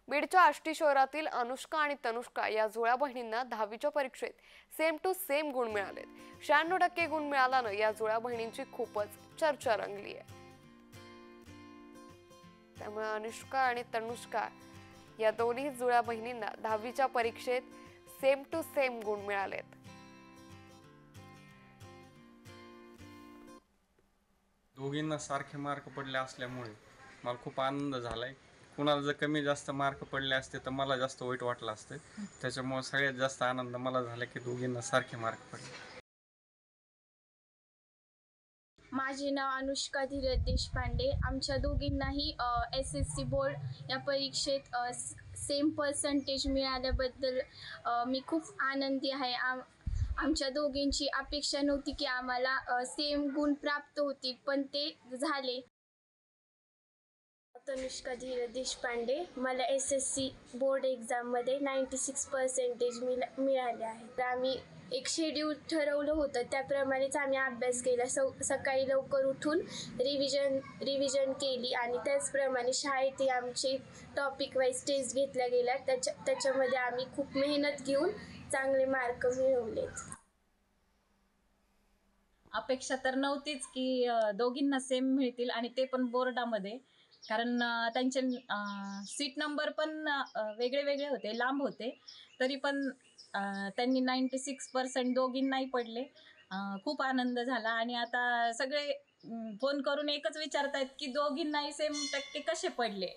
बीडच्या आष्टी शहरातील अनुष्का आणि तनुष्का या जुळ्या बहिणींना 10वीच्या परीक्षेत सेम टू सेम गुण मिळालेत. 96% गुण मिळाल्यानं या जुळ्या बहिणींची खूपच चर्चा रंगली आहे. त्यामुळे अनुष्का आणि तनुष्का या दोन्ही जुळ्या बहिणींना 10वीच्या परीक्षेत सेम टू सेम गुण मिळालेत. दोघींना सारखे मार्क पडले असल्यामुळे मला खूप आनंद झालाय. कुणाला जर कमी जास्त मार्क पडले असते तर मला जास्त वाईट वाटलं असतं. त्याच्यामुळे सगळ्यात जास्त आनंद मला झाला की दोघींना सारखे मार्क पडले. माझे नाव अनुष्का धीरज देशपांडे. आमच्या दोघींनाही SSC बोर्ड या परीक्षेत सेम पर्सेंटेज मिळाल्याबद्दल मी खूप आनंदी आहे. आमच्या दोघींची अपेक्षा नव्हती की आम्हाला सेम गुण प्राप्त होतील, पण ते झाले. तनुष्का धीरज देशपांडे. मला SSC बोर्ड एक्झाममध्ये 96% मिळाले आहे. तर आम्ही एक शेड्यूल ठरवलं होतं, त्याप्रमाणेच आम्ही अभ्यास केला. सकाळी लवकर उठून रिव्हिजन केली आणि त्याचप्रमाणे शाळेतही आमचे टॉपिक वाईज टेस्ट घेतल्या गेल्या. त्याच्यामध्ये आम्ही खूप मेहनत घेऊन चांगले मार्क मिळवलेत. अपेक्षा तर नव्हतीच की दोघींना सेम मिळतील आणि ते पण बोर्डामध्ये, कारण त्यांचे सीट नंबर पण वेगळे वेगळे होते, लांब होते. तरी पण त्यांनी 96% दोघींनाही पडले. खूप आनंद झाला आणि आता सगळे फोन करून एकच विचारतायत की दोघींनाही सेम टक्के कसे पडले.